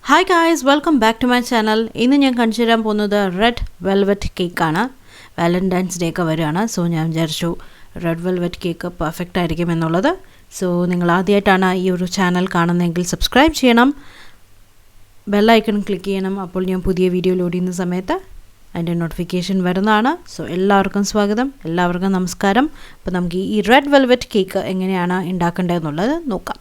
Hi guys, welcome back to my channel. ഇന്ന് ഞാൻ കാണിച്ചു തരാൻ പോകുന്നത് റെഡ് വെൽവെറ്റ് കേക്കാണ്. വാലന്റൈൻസ് ഡേ ഒക്കെ വരികയാണ്. സോ ഞാൻ വിചാരിച്ചു റെഡ് വെൽവെറ്റ് കേക്ക് പെർഫെക്റ്റ് ആയിരിക്കും എന്നുള്ളത്. സോ നിങ്ങൾ ആദ്യമായിട്ടാണ് ഈ ഒരു ചാനൽ കാണുന്നതെങ്കിൽ സബ്സ്ക്രൈബ് ചെയ്യണം, ബെൽ ഐക്കൺ ക്ലിക്ക് ചെയ്യണം. അപ്പോൾ ഞാൻ പുതിയ വീഡിയോ ലോഡ് ചെയ്യുന്ന സമയത്ത് അതിൻ്റെ നോട്ടിഫിക്കേഷൻ വരുന്നതാണ്. സോ എല്ലാവർക്കും സ്വാഗതം, എല്ലാവർക്കും നമസ്കാരം. അപ്പോൾ നമുക്ക് ഈ റെഡ് വെൽവെറ്റ് കേക്ക് എങ്ങനെയാണ് ഉണ്ടാക്കേണ്ടതെന്നുള്ളത് നോക്കാം.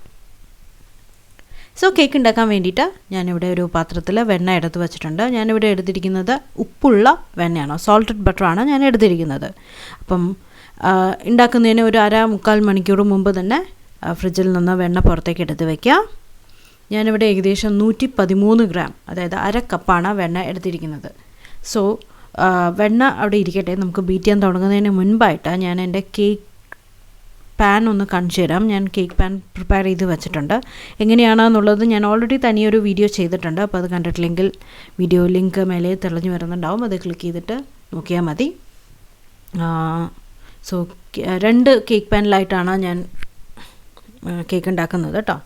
സോ കേക്ക് ഉണ്ടാക്കാൻ വേണ്ടിയിട്ട് ഞാനിവിടെ ഒരു പാത്രത്തിൽ വെണ്ണ എടുത്ത് വെച്ചിട്ടുണ്ട്. ഞാനിവിടെ എടുത്തിരിക്കുന്നത് ഉപ്പുള്ള വെണ്ണയാണ്, സോൾട്ടഡ് ബട്ടറാണ് ഞാൻ എടുത്തിരിക്കുന്നത്. അപ്പം ഉണ്ടാക്കുന്നതിന് ഒരു മുക്കാൽ മണിക്കൂർ മുമ്പ് തന്നെ ഫ്രിഡ്ജിൽ നിന്ന് വെണ്ണ പുറത്തേക്ക് എടുത്ത് വയ്ക്കുക. ഞാനിവിടെ ഏകദേശം 113 ഗ്രാം, അതായത് അര കപ്പാണ് വെണ്ണ എടുത്തിരിക്കുന്നത്. സോ വെണ്ണ അവിടെ ഇരിക്കട്ടെ. നമുക്ക് ബീറ്റ് ചെയ്യാൻ തുടങ്ങുന്നതിന് മുൻപായിട്ട് ഞാൻ എൻ്റെ കേക്ക് പാൻ ഒന്ന് കാണിച്ചു തരാം. ഞാൻ കേക്ക് പാൻ പ്രിപ്പയർ ചെയ്ത് വെച്ചിട്ടുണ്ട്. എങ്ങനെയാണെന്നുള്ളത് ഞാൻ ഓൾറെഡി തനിയൊരു വീഡിയോ ചെയ്തിട്ടുണ്ട്. അപ്പോൾ അത് കണ്ടിട്ടില്ലെങ്കിൽ വീഡിയോ ലിങ്ക് മേലെ തെളിഞ്ഞു വരുന്നുണ്ടാവും, അത് ക്ലിക്ക് ചെയ്തിട്ട് നോക്കിയാൽ മതി. സോ 2 കേക്ക് പാനിലായിട്ടാണ് ഞാൻ കേക്ക് ഉണ്ടാക്കുന്നത് കേട്ടോ.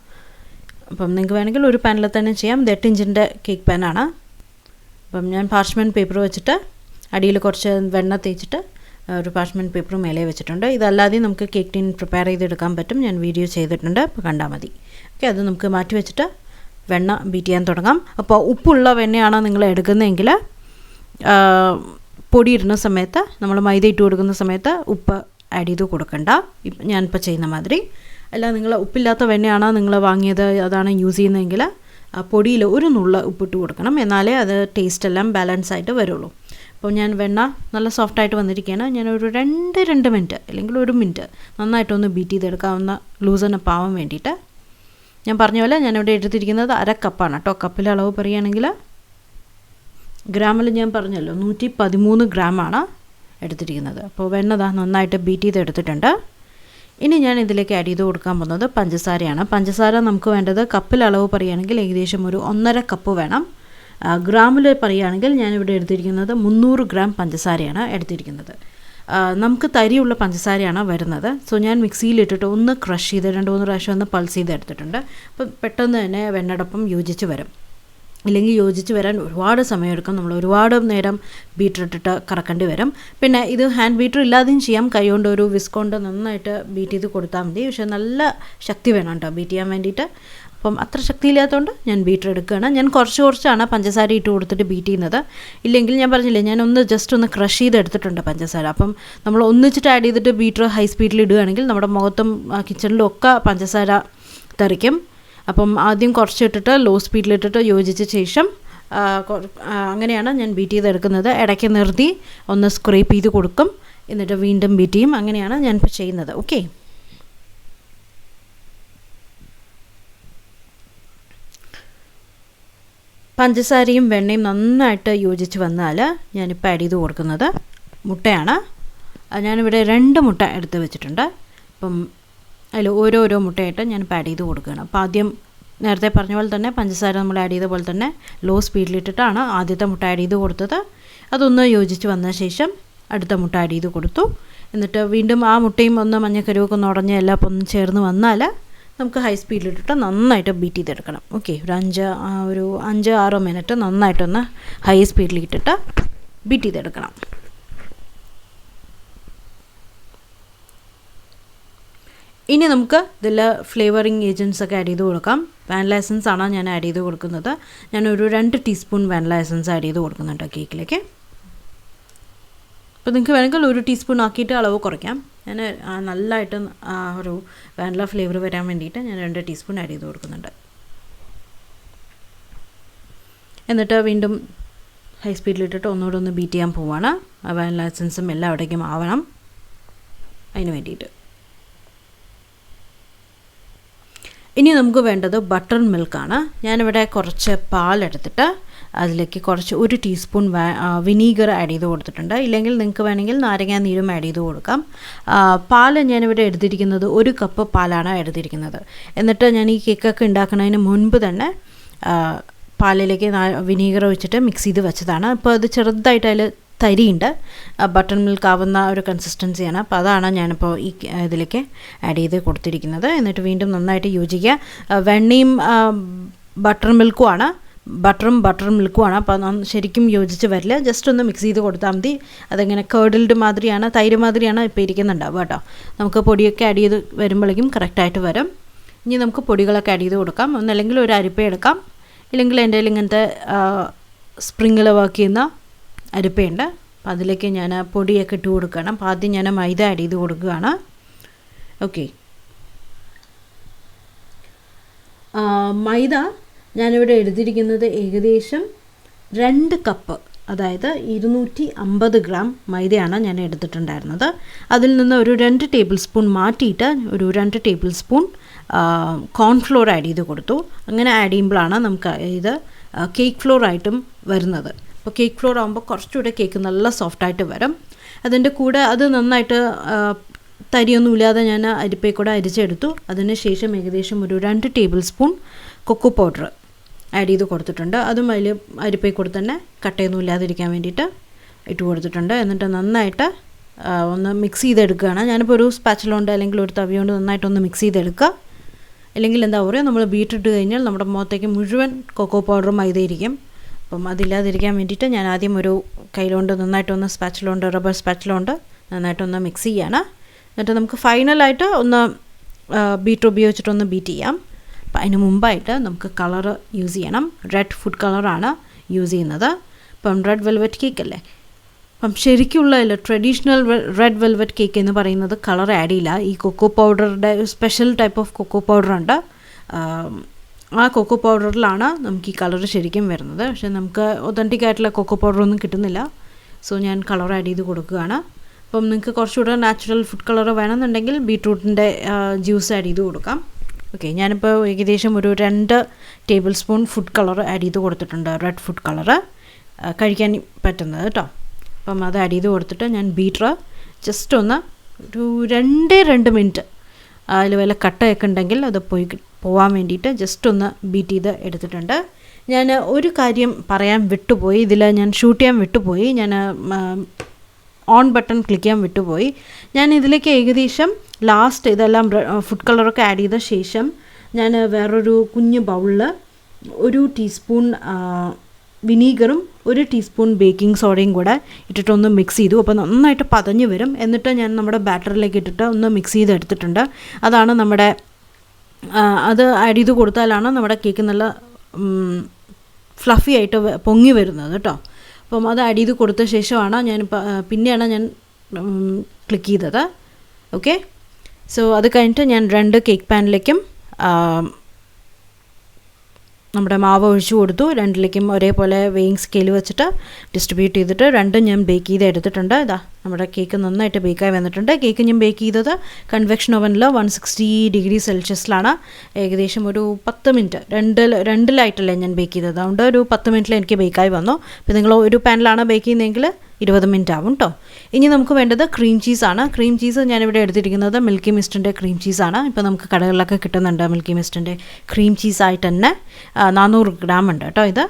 അപ്പം നിങ്ങൾക്ക് വേണമെങ്കിൽ ഒരു പാനിൽ തന്നെ ചെയ്യാം. ഇത് 8 ഇഞ്ചിൻ്റെ കേക്ക് പാനാണ്. അപ്പം ഞാൻ പാർച്ച്മെൻറ്റ് പേപ്പർ വെച്ചിട്ട് അടിയിൽ കുറച്ച് വെണ്ണ തേച്ചിട്ട് ഒരു പാർച്ച്മെൻറ്റ് പേപ്പർ മേലെ വെച്ചിട്ടുണ്ട്. ഇതല്ലാതെ നമുക്ക് കേക്ക് ടീൻ പ്രിപ്പയർ ചെയ്തെടുക്കാൻ പറ്റും. ഞാൻ വീഡിയോ ചെയ്തിട്ടുണ്ട്, അപ്പോൾ കണ്ടാൽ മതി. ഓക്കെ, അത് നമുക്ക് മാറ്റി വെച്ചിട്ട് വെണ്ണ ബീറ്റ് ചെയ്യാൻ തുടങ്ങാം. അപ്പോൾ ഉപ്പുള്ള വെണ്ണയാണ് നിങ്ങൾ എടുക്കുന്നതെങ്കിൽ പൊടി ഇടുന്ന സമയത്ത്, നമ്മൾ മൈദ ഇട്ട് കൊടുക്കുന്ന സമയത്ത് ഉപ്പ് ആഡ് ചെയ്ത് കൊടുക്കണ്ട, ഞാനിപ്പോൾ ചെയ്യുന്ന മാതിരി. അല്ല, നിങ്ങൾ ഉപ്പില്ലാത്ത വെണ്ണയാണ് നിങ്ങൾ വാങ്ങിയത്, അതാണ് യൂസ് ചെയ്യുന്നതെങ്കിൽ പൊടിയിൽ ഒരു നുള്ള ഉപ്പിട്ട് കൊടുക്കണം, എന്നാലേ അത് ടേസ്റ്റ് എല്ലാം ബാലൻസ് ആയിട്ട് വരുള്ളൂ. അപ്പോൾ ഞാൻ വെണ്ണ നല്ല സോഫ്റ്റായിട്ട് വന്നിരിക്കുകയാണ്. ഞാനൊരു 2 മിനിറ്റ് അല്ലെങ്കിൽ 1 മിനിറ്റ് നന്നായിട്ടൊന്ന് ബീറ്റ് ചെയ്തെടുക്കാവുന്ന ലൂസനപ്പ് ആവാൻ വേണ്ടിയിട്ട്. ഞാൻ പറഞ്ഞ പോലെ ഞാനിവിടെ എടുത്തിരിക്കുന്നത് അര കപ്പാണ് കേട്ടോ. കപ്പിൽ അളവ് പറയുകയാണെങ്കിൽ ഗ്രാമിൽ ഞാൻ പറഞ്ഞല്ലോ 113 ഗ്രാമാണ് എടുത്തിരിക്കുന്നത്. അപ്പോൾ വെണ്ണ നന്നായിട്ട് ബീറ്റ് ചെയ്തെടുത്തിട്ടുണ്ട്. ഇനി ഞാൻ ഇതിലേക്ക് ആഡ് ചെയ്ത് കൊടുക്കാൻ പോകുന്നത് പഞ്ചസാരയാണ്. പഞ്ചസാര നമുക്ക് വേണ്ടത് കപ്പിൽ അളവ് പറയുകയാണെങ്കിൽ ഏകദേശം ഒരു 1.5 കപ്പ് വേണം. ഗ്രാമിൽ പറയുകയാണെങ്കിൽ ഞാനിവിടെ എടുത്തിരിക്കുന്നത് 300 ഗ്രാം പഞ്ചസാരയാണ് എടുത്തിരിക്കുന്നത്. നമുക്ക് തരിയുള്ള പഞ്ചസാരയാണ് വരുന്നത്. സോ ഞാൻ മിക്സിയിലിട്ടിട്ട് ഒന്ന് ക്രഷ് ചെയ്ത് 2-3 പ്രാവശ്യം ഒന്ന് പൾസ് ചെയ്തെടുത്തിട്ടുണ്ട്. അപ്പം പെട്ടെന്ന് തന്നെ വെണ്ണടൊപ്പം യോജിച്ച് വരും. ഇല്ലെങ്കിൽ യോജിച്ച് വരാൻ ഒരുപാട് സമയമെടുക്കും. നമ്മൾ ഒരുപാട് നേരം ബീറ്റർ ഇട്ടിട്ട് കറക്കേണ്ടി വരും. പിന്നെ ഇത് ഹാൻഡ് ബീറ്റർ ഇല്ലാതെയും ചെയ്യാം. കൈ കൊണ്ട് ഒരു വിസ്ക് കൊണ്ട് നന്നായിട്ട് ബീറ്റ് ചെയ്ത് കൊടുത്താൽ മതി. പക്ഷേ നല്ല ശക്തി വേണം കേട്ടോ ബീറ്റ് ചെയ്യാൻ വേണ്ടിയിട്ട്. അപ്പം അത്ര ശക്തിയില്ലാത്തതുകൊണ്ട് ഞാൻ ബീറ്റർ എടുക്കുകയാണ്. ഞാൻ കുറച്ചാണ് പഞ്ചസാര ഇട്ട് കൊടുത്തിട്ട് ബീറ്റ് ചെയ്യുന്നത്. ഇല്ലെങ്കിൽ ഞാൻ പറഞ്ഞില്ലേ, ഞാനൊന്ന് ജസ്റ്റ് ഒന്ന് ക്രഷ് ചെയ്തെടുത്തിട്ടുണ്ട് പഞ്ചസാര. അപ്പം നമ്മൾ ഒന്നിച്ചിട്ട് ആഡ് ചെയ്തിട്ട് ബീറ്റർ ഹൈ സ്പീഡിൽ ഇടുകയാണെങ്കിൽ നമ്മുടെ മുഖത്തും കിച്ചണിലും ഒക്കെ പഞ്ചസാര തെറിക്കും. അപ്പം ആദ്യം കുറച്ചിട്ടിട്ട് ലോ സ്പീഡിലിട്ടിട്ട് യോജിച്ച ശേഷം അങ്ങനെയാണ് ഞാൻ ബീറ്റ് ചെയ്തെടുക്കുന്നത്. ഇടയ്ക്ക് നിർത്തി ഒന്ന് സ്ക്രേപ്പ് ചെയ്ത് കൊടുക്കും, എന്നിട്ട് വീണ്ടും ബീറ്റ് ചെയ്യും. അങ്ങനെയാണ് ഞാൻ ഇപ്പോൾ ചെയ്യുന്നത്. ഓക്കെ, പഞ്ചസാരയും വെണ്ണയും നന്നായിട്ട് യോജിച്ച് വന്നാൽ ഞാനിപ്പോൾ ആഡ് ചെയ്ത് കൊടുക്കുന്നത് മുട്ടയാണ്. ഞാനിവിടെ 2 മുട്ട എടുത്ത് വെച്ചിട്ടുണ്ട്. അപ്പം അതിൽ ഓരോരോ മുട്ടയായിട്ട് ഞാനിപ്പോൾ ആഡ് ചെയ്ത് കൊടുക്കുകയാണ്. അപ്പോൾ ആദ്യം നേരത്തെ പറഞ്ഞ പോലെ തന്നെ പഞ്ചസാര നമ്മൾ ആഡ് ചെയ്ത പോലെ തന്നെ ലോ സ്പീഡിലിട്ടിട്ടാണ് ആദ്യത്തെ മുട്ട ആഡ് ചെയ്ത് കൊടുത്തത്. അതൊന്ന് യോജിച്ച് വന്ന ശേഷം അടുത്ത മുട്ട ആഡ് ചെയ്ത് കൊടുത്തു. എന്നിട്ട് വീണ്ടും ആ മുട്ടയും ഒന്ന് മഞ്ഞക്കരുവൊക്കെ ഒന്ന് ഉടഞ്ഞ് എല്ലാം ഒന്ന് ചേർന്ന് വന്നാൽ നമുക്ക് ഹൈ സ്പീഡിലിട്ടിട്ട് നന്നായിട്ട് ബീറ്റ് ചെയ്തെടുക്കണം. ഓക്കെ, ഒരു 5-6 മിനിറ്റ് നന്നായിട്ടൊന്ന് ഹൈ സ്പീഡിലിട്ടിട്ട് ബീറ്റ് ചെയ്തെടുക്കണം. ഇനി നമുക്ക് ഇതിൽ ഫ്ലേവറിങ് ഏജൻസ് ഒക്കെ ആഡ് ചെയ്ത് കൊടുക്കാം. വാനില എസൻസ് ആണ് ഞാൻ ആഡ് ചെയ്ത് കൊടുക്കുന്നത്. ഞാനൊരു 2 ടീസ്പൂൺ വാനില എസൻസ് ആഡ് ചെയ്ത് കൊടുക്കുന്നുണ്ട് കേക്കിലേക്ക്. അപ്പോൾ നിങ്ങൾക്ക് വേണമെങ്കിൽ 1 ടീസ്പൂൺ ആക്കിയിട്ട് അളവ് കുറയ്ക്കാം. ഞാൻ നല്ലതായിട്ട് ഒരു വാനില ഫ്ലേവർ വരാൻ വേണ്ടിയിട്ട് ഞാൻ 2 ടീസ്പൂൺ ആഡ് ചെയ്ത് കൊടുക്കുന്നുണ്ട്. എന്നിട്ട് വീണ്ടും ഹൈ സ്പീഡിലിട്ടിട്ട് ഒന്നുകൂടെ ഒന്ന് ബീറ്റ് ചെയ്യാൻ പോവുകയാണ്. ആ വാനില എസൻസും എല്ലാം അവിടേക്കും ആവണം, അതിന് വേണ്ടിയിട്ട്. ഇനി നമുക്ക് വേണ്ടത് ബട്ടർ മിൽക്കാണ്. ഞാനിവിടെ കുറച്ച് പാലെടുത്തിട്ട് അതിലേക്ക് കുറച്ച് 1 ടീസ്പൂൺ വിനീഗർ ആഡ് ചെയ്ത് കൊടുത്തിട്ടുണ്ട്. ഇല്ലെങ്കിൽ നിങ്ങൾക്ക് വേണമെങ്കിൽ നാരങ്ങാ നീരും ആഡ് ചെയ്ത് കൊടുക്കാം. പാല് ഞാനിവിടെ എടുത്തിരിക്കുന്നത് 1 കപ്പ് പാലാണ് എടുത്തിരിക്കുന്നത്. എന്നിട്ട് ഞാൻ ഈ കേക്കൊക്കെ ഉണ്ടാക്കുന്നതിന് മുൻപ് തന്നെ പാലിലേക്ക് വിനീഗർ ഒഴിച്ചിട്ട് മിക്സ് ചെയ്ത് വെച്ചതാണ്. അപ്പോൾ അത് ചെറുതായിട്ട് അതിൽ തരിയുണ്ട്, ബട്ടർ മിൽക്ക് ആവുന്ന ഒരു കൺസിസ്റ്റൻസിയാണ്. അപ്പോൾ അതാണ് ഞാനിപ്പോൾ ഈ ഇതിലേക്ക് ആഡ് ചെയ്ത് കൊടുത്തിരിക്കുന്നത്. എന്നിട്ട് വീണ്ടും നന്നായിട്ട് യോജിക്കുക. വെണ്ണയും ബട്ടർ മിൽക്കുമാണ് ബട്ടർ മിൽക്കുമാണ്. അപ്പോൾ ശരിക്കും യോജിച്ച് വരില്ല. ജസ്റ്റ് ഒന്ന് മിക്സ് ചെയ്ത് കൊടുത്താൽ മതി. അതിങ്ങനെ കേർഡിൽഡ് മാതിരിയാണ്, തൈര് മാതിരിയാണ് ഇപ്പോൾ ഇരിക്കുന്നുണ്ടാവുക കേട്ടോ. നമുക്ക് പൊടിയൊക്കെ ആഡ് ചെയ്ത് വരുമ്പോഴേക്കും കറക്റ്റായിട്ട് വരും. ഇനി നമുക്ക് പൊടികളൊക്കെ ആഡ് ചെയ്ത് കൊടുക്കാം. ഒന്നല്ലെങ്കിൽ ഒരു അരിപ്പ എടുക്കാം, ഇല്ലെങ്കിൽ എൻ്റെ കയ്യിൽ ഇങ്ങനത്തെ സ്പ്രിങ്ങിൽ വർക്ക് ചെയ്യുന്ന അരിപ്പയുണ്ട്. അപ്പോൾ അതിലേക്ക് ഞാൻ പൊടിയൊക്കെ ഇട്ട് കൊടുക്കണം. അപ്പോൾ ആദ്യം ഞാൻ മൈദ ആഡ് ചെയ്ത് കൊടുക്കുകയാണ്. ഓക്കെ, മൈദ ഞാനിവിടെ എടുത്തിരിക്കുന്നത് ഏകദേശം 2 കപ്പ്, അതായത് 250 ഗ്രാം മൈദയാണ് ഞാൻ എടുത്തിട്ടുണ്ടായിരുന്നത്. അതിൽ നിന്ന് ഒരു 2 ടേബിൾ സ്പൂൺ മാറ്റിയിട്ട് ഒരു 2 ടേബിൾ സ്പൂൺ കോൺഫ്ലോർ ആഡ് ചെയ്ത് കൊടുത്തു. അങ്ങനെ ആഡ് ചെയ്യുമ്പോഴാണ് നമുക്ക് ഇത് കേക്ക് ഫ്ലോർ ആയിട്ടും വരുന്നത്. അപ്പോൾ കേക്ക് ഫ്ലോർ ആകുമ്പോൾ കുറച്ചുകൂടെ കേക്ക് നല്ല സോഫ്റ്റായിട്ട് വരും. അതിൻ്റെ കൂടെ അത് നന്നായിട്ട് തരിയൊന്നുമില്ലാതെ ഞാൻ അരിപ്പയിൽ കൂടെ അരിച്ചെടുത്തു. അതിന് ശേഷം ഏകദേശം ഒരു 2 table spoon cocoa powder add ചെയ്ത് കൊടുത്തിട്ടുണ്ട്. അതും അതിൽ അരിപ്പയിൽ കൂടെ തന്നെ കട്ടയൊന്നും ഇല്ലാതിരിക്കാൻ വേണ്ടിയിട്ട് ഇട്ട് കൊടുത്തിട്ടുണ്ട്. എന്നിട്ട് നന്നായിട്ട് ഒന്ന് മിക്സ് ചെയ്തെടുക്കുകയാണ്. ഞാനിപ്പോൾ ഒരു സ്പാച്ചിലുണ്ട് അല്ലെങ്കിൽ ഒരു തവി കൊണ്ട് നന്നായിട്ടൊന്ന് മിക്സ് ചെയ്തെടുക്കുക. അല്ലെങ്കിൽ എന്താ പറയുക, നമ്മൾ ബീറ്റിട്ട് കഴിഞ്ഞാൽ നമ്മുടെ മുഖത്തേക്ക് മുഴുവൻ കൊക്കോ പൗഡറും മൈദയിരിക്കും. അപ്പം അതില്ലാതിരിക്കാൻ വേണ്ടിയിട്ട് ഞാൻ ആദ്യം ഒരു കയ്യിലുകൊണ്ട് നന്നായിട്ടൊന്ന് സ്പാച്ചിലുണ്ട്, റബ്ബർ സ്പാച്ചിലുണ്ട് നന്നായിട്ടൊന്ന് മിക്സ് ചെയ്യാണ്. എന്നിട്ട് നമുക്ക് ഫൈനലായിട്ട് ഒന്ന് ബീറ്റർ ഉപയോഗിച്ചിട്ടൊന്ന് ബീറ്റ് ചെയ്യാം. അപ്പം അതിന് മുമ്പായിട്ട് നമുക്ക് കളറ് യൂസ് ചെയ്യണം. റെഡ് ഫുഡ് കളറാണ് യൂസ് ചെയ്യുന്നത്. ഇപ്പം റെഡ് വെൽവെറ്റ് കേക്ക് അല്ലേ, അപ്പം ശരിക്കുള്ള ട്രഡീഷണൽ റെഡ് വെൽവെറ്റ് കേക്ക് എന്ന് പറയുന്നത് കളർ ആഡ് ചെയ്യില്ല. ഈ കൊക്കോ പൗഡറുടെ സ്പെഷ്യൽ ടൈപ്പ് ഓഫ് കൊക്കോ പൗഡറുണ്ട്. ആ കൊക്കോ പൗഡറിലാണ് നമുക്ക് ഈ കളർ ശരിക്കും വരുന്നത്. പക്ഷേ നമുക്ക് ഒതൻറ്റിക് ആയിട്ടുള്ള കൊക്കോ പൗഡറൊന്നും കിട്ടുന്നില്ല. സോ ഞാൻ കളർ ആഡ് ചെയ്ത് കൊടുക്കുകയാണ്. അപ്പം നിങ്ങൾക്ക് കുറച്ചുകൂടെ നാച്ചുറൽ ഫുഡ് കളർ വേണമെന്നുണ്ടെങ്കിൽ ബീട്രൂട്ടിൻ്റെ ജ്യൂസ് ആഡ് ചെയ്ത് കൊടുക്കാം. ഓക്കെ, ഞാനിപ്പോൾ ഏകദേശം ഒരു 2 table spoon food colour add ചെയ്ത് കൊടുത്തിട്ടുണ്ട്. റെഡ് ഫുഡ് കളറ് കഴിക്കാൻ പറ്റുന്നത് കേട്ടോ. അപ്പം അത് ആഡ് ചെയ്ത് കൊടുത്തിട്ട് ഞാൻ ബീറ്റർ ജസ്റ്റ് ഒന്ന് ഒരു 2 മിനിറ്റ് അതിൽ വല്ല കട്ടയൊക്കെ ഉണ്ടെങ്കിൽ അത് പോകാൻ വേണ്ടിയിട്ട് ജസ്റ്റ് ഒന്ന് ബീറ്റ് ചെയ്ത് എടുത്തിട്ടുണ്ട്. ഞാൻ ഒരു കാര്യം പറയാൻ വിട്ടുപോയി, ഇതിൽ ഞാൻ ഷൂട്ട് ചെയ്യാൻ വിട്ടുപോയി. ഞാൻ ഓൺ ബട്ടൺ ക്ലിക്ക് ചെയ്യാൻ വിട്ടുപോയി. ഞാൻ ഇതിലേക്ക് ഏകദേശം ലാസ്റ്റ് ഇതെല്ലാം ഫുഡ് കളറൊക്കെ ആഡ് ചെയ്ത ശേഷം ഞാൻ വേറൊരു കുഞ്ഞ് ബൗളിൽ 1 ടീസ്പൂൺ വിനീഗറും 1 ടീസ്പൂൺ ബേക്കിംഗ് സോഡയും കൂടെ ഇട്ടിട്ടൊന്ന് മിക്സ് ചെയ്തു. അപ്പോൾ നന്നായിട്ട് പതഞ്ഞ് വരും. എന്നിട്ട് ഞാൻ നമ്മുടെ ബാറ്ററിലേക്ക് ഇട്ടിട്ട് ഒന്ന് മിക്സ് ചെയ്തെടുത്തിട്ടുണ്ട്. അതാണ് നമ്മുടെ അത് ആഡ് ചെയ്ത് കൊടുത്താലാണ് നമ്മുടെ കേക്ക് നല്ല ഫ്ലഫി ആയിട്ട് പൊങ്ങി വരുന്നത് കേട്ടോ. അപ്പം അത് ആഡ് ചെയ്ത് കൊടുത്ത ശേഷമാണ് പിന്നെയാണ് ഞാൻ ക്ലിക്ക് ചെയ്തത്. ഓക്കെ, സോ അത് കഴിഞ്ഞിട്ട് ഞാൻ 2 കേക്ക് പാനിലേക്കും നമ്മുടെ മാവ് ഒഴിച്ചു കൊടുത്തു. 2ലേക്കും ഒരേപോലെ വെയിങ് സ്കെയിൽ വെച്ചിട്ട് ഡിസ്ട്രിബ്യൂട്ട് ചെയ്തിട്ട് 2 ഞാൻ ബേക്ക് ചെയ്ത് എടുത്തിട്ടുണ്ട്. ഇതാ നമ്മുടെ കേക്ക് നന്നായിട്ട് ബേക്കായി വന്നിട്ടുണ്ട്. കേക്ക് ഞാൻ ബേക്ക് ചെയ്തത് കൺവെക്ഷൻ ഓവനിൽ 160 ഡിഗ്രി സെൽഷ്യസിലാണ്. ഏകദേശം ഒരു 10 മിനിറ്റ് രണ്ടിലായിട്ടല്ലേ ഞാൻ ബേക്ക് ചെയ്തത്. അതുകൊണ്ട് ഒരു 10 മിനിറ്റിൽ എനിക്ക് ബേക്കായി വന്നു. അപ്പോൾ നിങ്ങൾ ഒരു പാനിലാണ് ബേക്ക് ചെയ്യുന്നതെങ്കിൽ 20 മിനിറ്റ് ആവും കേട്ടോ. ഇനി നമുക്ക് വേണ്ടത് ക്രീം ചീസാണ്. ക്രീം ചീസ് ഞാനിവിടെ എടുത്തിരിക്കുന്നത് മിൽക്കി മിസ്റ്റിൻ്റെ ക്രീം ചീസാണ്. ഇപ്പോൾ നമുക്ക് കടകളിലൊക്കെ കിട്ടുന്നുണ്ട് മിൽക്കി മിസ്റ്റിൻ്റെ ക്രീം ചീസായിട്ട് തന്നെ 400 ഗ്രാം ഉണ്ട് കേട്ടോ ഇത്.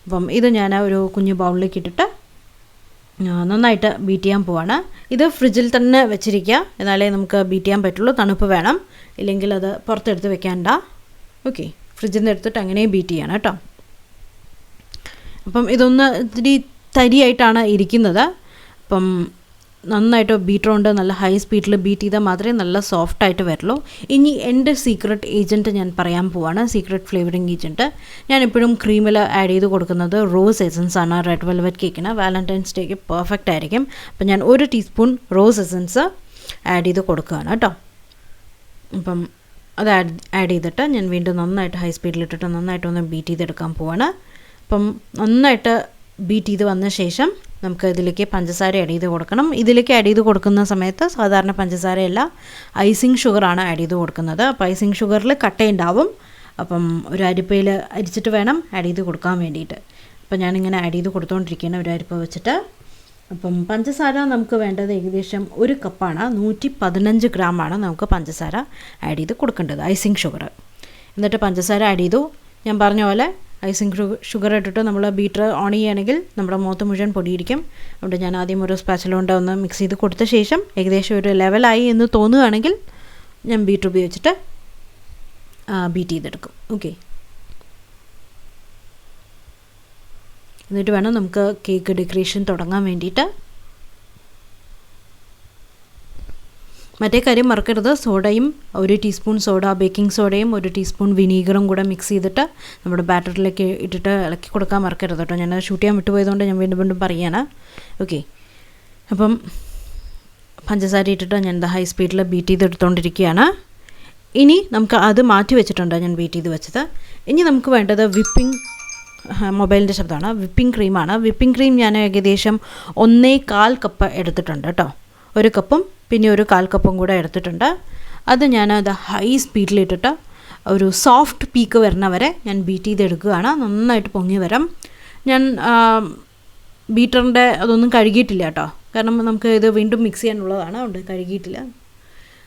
അപ്പം ഇത് ഞാൻ ഒരു കുഞ്ഞു ബൗളിലേക്ക് ഇട്ടിട്ട് നന്നായിട്ട് ബീറ്റ് ചെയ്യാൻ പോവാണ്. ഇത് ഫ്രിഡ്ജിൽ തന്നെ വെച്ചിരിക്കുക, എന്നാലേ നമുക്ക് ബീറ്റ് ചെയ്യാൻ പറ്റുള്ളൂ. തണുപ്പ് വേണം, ഇല്ലെങ്കിൽ അത് പുറത്തെടുത്ത് വെക്കാണ്ട. ഓക്കെ, ഫ്രിഡ്ജിൽ നിന്ന് എടുത്തിട്ട് അങ്ങനെ ബീറ്റ് ചെയ്യണം കേട്ടോ. അപ്പം ഇതൊന്ന് ഇത്തിരി തരിയായിട്ടാണ് ഇരിക്കുന്നത്. അപ്പം നന്നായിട്ട് ബീറ്റർ കൊണ്ട് നല്ല ഹൈ സ്പീഡിൽ ബീറ്റ് ചെയ്താൽ മാത്രമേ നല്ല സോഫ്റ്റായിട്ട് വരുള്ളൂ. ഇനി എൻ്റെ സീക്രട്ട് ഏജൻറ്റ് ഞാൻ പറയാൻ പോവാണ്, സീക്രട്ട് ഫ്ലേവറിങ് ഏജൻറ്റ്. ഞാനെപ്പോഴും ക്രീമിൽ ആഡ് ചെയ്ത് കൊടുക്കുന്നത് റോസ് എസൻസ് ആണ്. റെഡ് വെൽവെറ്റ് കേക്കിന് വാലന്റൈൻസ് ഡേക്ക് പെർഫെക്റ്റ് ആയിരിക്കും. അപ്പം ഞാൻ 1 ടീസ്പൂൺ റോസ് എസൻസ് ആഡ് ചെയ്ത് കൊടുക്കുകയാണ് കേട്ടോ. അപ്പം അത് ആഡ് ചെയ്തിട്ട് ഞാൻ വീണ്ടും നന്നായിട്ട് ഹൈ സ്പീഡിലിട്ടിട്ട് നന്നായിട്ടൊന്ന് ബീറ്റ് ചെയ്തെടുക്കാൻ പോവാണ്. അപ്പം നന്നായിട്ട് ബീറ്റ് ചെയ്ത് വന്ന ശേഷം നമുക്ക് ഇതിലേക്ക് പഞ്ചസാര ആഡ് ചെയ്ത് കൊടുക്കണം. ഇതിലേക്ക് ആഡ് ചെയ്ത് കൊടുക്കുന്ന സമയത്ത് സാധാരണ പഞ്ചസാരയല്ല, ഐസിങ് ഷുഗറാണ് ആഡ് ചെയ്ത് കൊടുക്കുന്നത്. അപ്പോൾ ഐസിങ് ഷുഗറിൽ കട്ടയുണ്ടാവും. അപ്പം ഒരു അരിപ്പയിൽ അരിച്ചിട്ട് വേണം ആഡ് ചെയ്ത് കൊടുക്കാൻ വേണ്ടിയിട്ട്. അപ്പം ഞാനിങ്ങനെ ആഡ് ചെയ്ത് കൊടുത്തുകൊണ്ടിരിക്കുകയാണ് ഒരു അരിപ്പ വെച്ചിട്ട്. അപ്പം പഞ്ചസാര നമുക്ക് വേണ്ടത് ഏകദേശം 1 കപ്പാണ്. 115 ഗ്രാമാണ് നമുക്ക് പഞ്ചസാര ആഡ് ചെയ്ത് കൊടുക്കേണ്ടത്, ഐസിങ് ഷുഗർ. എന്നിട്ട് പഞ്ചസാര ആഡ് ചെയ്തു. ഞാൻ പറഞ്ഞ പോലെ ഐസിങ് ഷുഗർ ഇട്ടിട്ട് നമ്മൾ ബീറ്റർ ഓൺ ചെയ്യുകയാണെങ്കിൽ നമ്മുടെ മുഖത്ത് മുഴുവൻ പൊടിയിരിക്കും. അതുകൊണ്ട് ഞാൻ ആദ്യം ഒരു സ്പാച്ചിലുകൊണ്ട് ഒന്ന് മിക്സ് ചെയ്ത് കൊടുത്ത ശേഷം ഏകദേശം ഒരു ലെവലായി എന്ന് തോന്നുകയാണെങ്കിൽ ഞാൻ ബീറ്റർ ഉപയോഗിച്ചിട്ട് ബീറ്റ് ചെയ്തെടുക്കും. ഓക്കെ, എന്നിട്ട് വേണം നമുക്ക് കേക്ക് ഡെക്കറേഷൻ തുടങ്ങാൻ വേണ്ടിയിട്ട്. മറ്റേ കാര്യം മറക്കരുത്, സോഡയും 1 ടീസ്പൂൺ സോഡ, ബേക്കിംഗ് സോഡയും 1 ടീസ്പൂൺ വിനീഗറും കൂടെ മിക്സ് ചെയ്തിട്ട് നമ്മുടെ ബാറ്ററിലേക്ക് ഇട്ടിട്ട് ഇളക്കി കൊടുക്കാൻ മറക്കരുത് കേട്ടോ. ഞാൻ ഷൂട്ട് ചെയ്യാൻ വിട്ടുപോയതുകൊണ്ട് ഞാൻ വീണ്ടും പറയുകയാണ്. ഓക്കെ, അപ്പം പഞ്ചസാര ഇട്ടിട്ട് ഞാൻ ഹൈ സ്പീഡിൽ ബീറ്റ് ചെയ്തെടുത്തുകൊണ്ടിരിക്കുകയാണ്. ഇനി നമുക്ക് അത് മാറ്റി വെച്ചിട്ടുണ്ട്, ഞാൻ ബീറ്റ് ചെയ്ത് വെച്ചത്. ഇനി നമുക്ക് വേണ്ടത് മൊബൈലിൻ്റെ ശബ്ദമാണ്, വിപ്പിംഗ് ക്രീമാണ്. വിപ്പിംഗ് ക്രീം ഞാൻ ഏകദേശം 1.25 കപ്പ് എടുത്തിട്ടുണ്ട് കേട്ടോ. 1 കപ്പും പിന്നെ 1/4 കപ്പും കൂടെ എടുത്തിട്ടുണ്ട്. അത് ഞാൻ ഹൈ സ്പീഡിലിട്ടിട്ട് ഒരു സോഫ്റ്റ് പീക്ക് വരുന്ന വരെ ഞാൻ ബീറ്റ് ചെയ്തെടുക്കുകയാണ്. നന്നായിട്ട് പൊങ്ങി വരാം. ഞാൻ ബീറ്ററിൻ്റെ അതൊന്നും കഴുകിയിട്ടില്ല കേട്ടോ, കാരണം നമുക്ക് ഇത് വീണ്ടും മിക്സ് ചെയ്യാനുള്ളതാണ്, അതുകൊണ്ട് കഴുകിയിട്ടില്ല.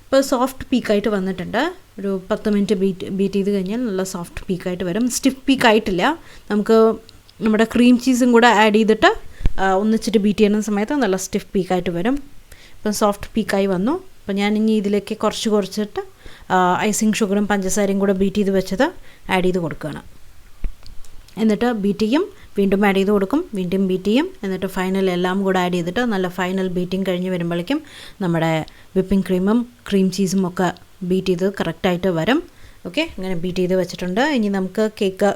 ഇപ്പോൾ സോഫ്റ്റ് പീക്കായിട്ട് വന്നിട്ടുണ്ട്. ഒരു 10 മിനിറ്റ് ബീറ്റ് ചെയ്ത് കഴിഞ്ഞാൽ നല്ല സോഫ്റ്റ് പീക്കായിട്ട് വരും. സ്റ്റിഫ് പീക്കായിട്ടില്ല. നമുക്ക് നമ്മുടെ ക്രീം ചീസും കൂടെ ആഡ് ചെയ്തിട്ട് ഒന്നിച്ചിട്ട് ബീറ്റ് ചെയ്യുന്ന സമയത്ത് നല്ല സ്റ്റിഫ് പീക്കായിട്ട് വരും. ഇപ്പം സോഫ്റ്റ് പീക്കായി വന്നു. അപ്പോൾ ഞാൻ ഇനി ഇതിലേക്ക് കുറച്ചിട്ട് ഐസിങ് ഷുഗറും പഞ്ചസാരയും കൂടെ ബീറ്റ് ചെയ്ത് വെച്ചത് ആഡ് ചെയ്ത് കൊടുക്കുകയാണ്. എന്നിട്ട് ബീറ്റ് ചെയ്യും, വീണ്ടും ആഡ് ചെയ്ത് കൊടുക്കും, വീണ്ടും ബീറ്റ് ചെയ്യും. എന്നിട്ട് ഫൈനൽ എല്ലാം കൂടെ ആഡ് ചെയ്തിട്ട് നല്ല ഫൈനൽ ബീറ്റിംഗ് കഴിഞ്ഞ് വരുമ്പോഴേക്കും നമ്മുടെ വിപ്പിംഗ് ക്രീമും ക്രീം ചീസും ഒക്കെ ബീറ്റ് ചെയ്ത് കറക്റ്റായിട്ട് വരും. ഓക്കെ, അങ്ങനെ ബീറ്റ് ചെയ്ത് വെച്ചിട്ടുണ്ട്. ഇനി നമുക്ക് കേക്ക്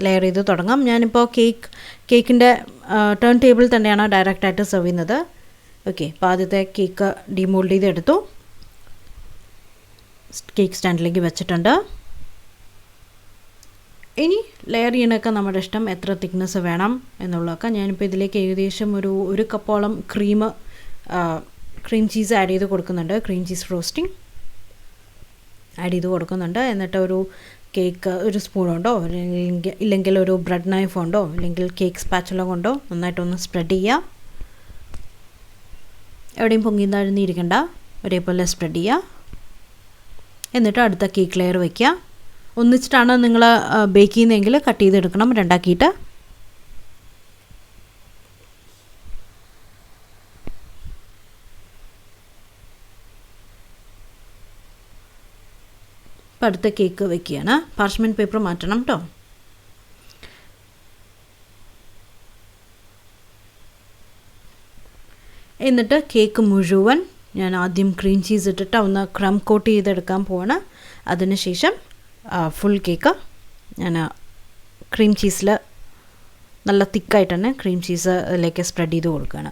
ലെയർ ചെയ്ത് തുടങ്ങാം. ഞാനിപ്പോൾ കേക്കിൻ്റെ ടേൺ ടേബിൾ തന്നെയാണ് ഡയറക്റ്റായിട്ട് സെർവ് ചെയ്യുന്നത്. ഓക്കെ, അപ്പോൾ ആദ്യത്തെ കേക്ക് ഡിമോൾഡ് ചെയ്തെടുത്തു, കേക്ക് സ്റ്റാൻഡിലേക്ക് വെച്ചിട്ടുണ്ട്. ഇനി ലെയർ ചെയ്യണമൊക്കെ നമ്മുടെ ഇഷ്ടം, എത്ര തിക്നെസ് വേണം എന്നുള്ളതൊക്കെ. ഞാനിപ്പോൾ ഇതിലേക്ക് ഏകദേശം ഒരു കപ്പോളം ക്രീം ചീസ് ആഡ് ചെയ്ത് കൊടുക്കുന്നുണ്ട്. ക്രീം ചീസ് ഫ്രോസ്റ്റിംഗ് ആഡ് ചെയ്ത് കൊടുക്കുന്നുണ്ട്. എന്നിട്ട് ഒരു കേക്ക് ഒരു സ്പൂൺ കൊണ്ടോ ഇല്ലെങ്കിൽ ഒരു ബ്രെഡ് നൈഫ് കൊണ്ടോ ഇല്ലെങ്കിൽ കേക്ക് സ്പാച്ചുല കൊണ്ടോ നന്നായിട്ടൊന്ന് സ്പ്രെഡ് ചെയ്യുക. എവിടെയും പൊങ്ങി താഴ്ന്നിരിക്കണ്ട, ഒരേപോലെ സ്പ്രെഡ് ചെയ്യുക. എന്നിട്ട് അടുത്ത കേക്ക് ലെയർ വയ്ക്കുക. ഒന്നിച്ചിട്ടാണ് നിങ്ങൾ ബേക്ക് ചെയ്യുന്നതെങ്കിൽ കട്ട് ചെയ്തെടുക്കണം, രണ്ടാക്കിയിട്ട്. അപ്പോൾ അടുത്ത കേക്ക് വയ്ക്കുകയാണ്. പാർച്ച്മെൻറ്റ് പേപ്പർ മാറ്റണം കേട്ടോ. എന്നിട്ട് കേക്ക് മുഴുവൻ ഞാൻ ആദ്യം ക്രീം ചീസ് ഇട്ടിട്ട് ഒന്ന് ക്രം കോട്ട് ചെയ്തെടുക്കാൻ പോവാണ്. അതിനുശേഷം ഫുൾ കേക്ക് ഞാൻ ക്രീം ചീസിൽ നല്ല തിക്കായിട്ട് തന്നെ ക്രീം ചീസ് അതിലേക്ക് സ്പ്രെഡ് ചെയ്ത് കൊടുക്കുകയാണ്.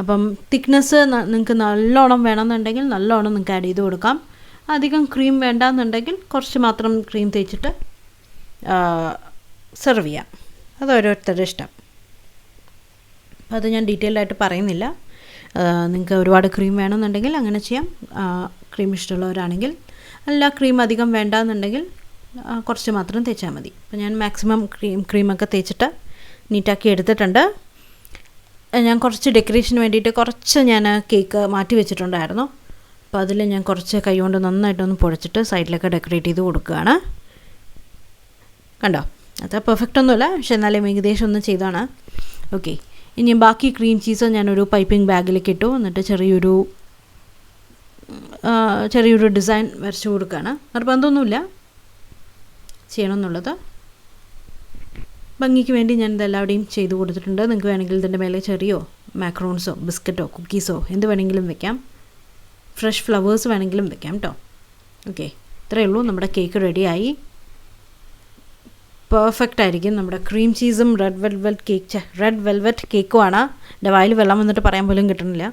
അപ്പം തിക്നെസ് നിങ്ങൾക്ക് നല്ലോണം വേണമെന്നുണ്ടെങ്കിൽ നല്ലോണം നിങ്ങൾക്ക് ആഡ് ചെയ്ത് കൊടുക്കാം. അധികം ക്രീം വേണ്ടാന്നുണ്ടെങ്കിൽ കുറച്ച് മാത്രം ക്രീം തേച്ചിട്ട് സെർവ് ചെയ്യാം. അത് ഓരോരുത്തരുടെ ഇഷ്ടം. അപ്പോൾ അത് ഞാൻ ഡീറ്റെയിൽഡ് ആയിട്ട് പറയുന്നില്ല. നിങ്ങൾക്ക് ഒരുപാട് ക്രീം വേണമെന്നുണ്ടെങ്കിൽ അങ്ങനെ ചെയ്യാം. ക്രീം ഇഷ്ടമുള്ളവരാണെങ്കിൽ. അല്ല, ക്രീം അധികം വേണ്ടാന്നുണ്ടെങ്കിൽ കുറച്ച് മാത്രം തേച്ചാൽ മതി. അപ്പോൾ ഞാൻ മാക്സിമം ക്രീമൊക്കെ തേച്ചിട്ട് നീറ്റാക്കി എടുത്തിട്ടുണ്ട്. ഞാൻ കുറച്ച് ഡെക്കറേഷന് വേണ്ടിയിട്ട് കുറച്ച് ഞാൻ കേക്ക് മാറ്റി വെച്ചിട്ടുണ്ടായിരുന്നു. അപ്പോൾ അതിൽ ഞാൻ കുറച്ച് കൈ കൊണ്ട് നന്നായിട്ടൊന്ന് പൊടിച്ചിട്ട് സൈഡിലൊക്കെ ഡെക്കറേറ്റ് ചെയ്ത് കൊടുക്കുകയാണ്. കണ്ടോ, അത് പെർഫെക്റ്റ് ഒന്നുമില്ല, പക്ഷെ എന്നാലും ഏകദേശം ഒന്ന് ചെയ്താണ്. ഓക്കെ, ഇനി ബാക്കി ക്രീം ചീസ് ഞാനൊരു പൈപ്പിംഗ് ബാഗിലേക്ക് ഇട്ടു. എന്നിട്ട് ചെറിയൊരു ഡിസൈൻ വരച്ചു കൊടുക്കുകയാണ്. നിർബന്ധമൊന്നുമില്ല ചെയ്യണമെന്നുള്ളത്. ഭംഗിക്ക് വേണ്ടി ഞാൻ ഇതെല്ലാവരുടെയും ചെയ്ത് കൊടുത്തിട്ടുണ്ട്. നിങ്ങൾക്ക് വേണമെങ്കിൽ ഇതിൻ്റെ മേലെ ചെറിയോ മാക്രോൺസോ ബിസ്ക്കറ്റോ കുക്കീസോ എന്ത് വേണമെങ്കിലും വെക്കാം. ഫ്രഷ് ഫ്ലവേഴ്സ് വേണമെങ്കിലും വെക്കാം കേട്ടോ. ഓക്കെ, ഇത്രയേ ഉള്ളൂ. നമ്മുടെ കേക്ക് റെഡിയായി. പെർഫെക്റ്റ് ആയിരിക്കും. നമ്മുടെ ക്രീം ചീസും റെഡ് വെൽവെറ്റ് കേക്കുമാണ്. എൻ്റെ വായിൽ വെള്ളം വന്നിട്ട് പറയാൻ പോലും കിട്ടണില്ല.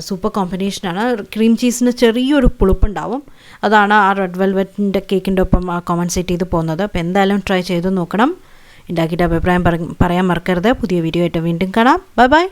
സൂപ്പർ കോമ്പിനേഷനാണ്. ക്രീം ചീസിന് ചെറിയൊരു പുളിപ്പുണ്ടാവും. അതാണ് ആ റെഡ് വെൽവെറ്റിൻ്റെ കേക്കിൻ്റെ ഒപ്പം കോമ്പൻസേറ്റ് ചെയ്ത് പോകുന്നത്. അപ്പോൾ എന്തായാലും ട്രൈ ചെയ്ത് നോക്കണം. ഉണ്ടാക്കിയിട്ട് അഭിപ്രായം പറയാൻ മറക്കരുത്. പുതിയ വീഡിയോ ആയിട്ട് വീണ്ടും കാണാം. Bye bye.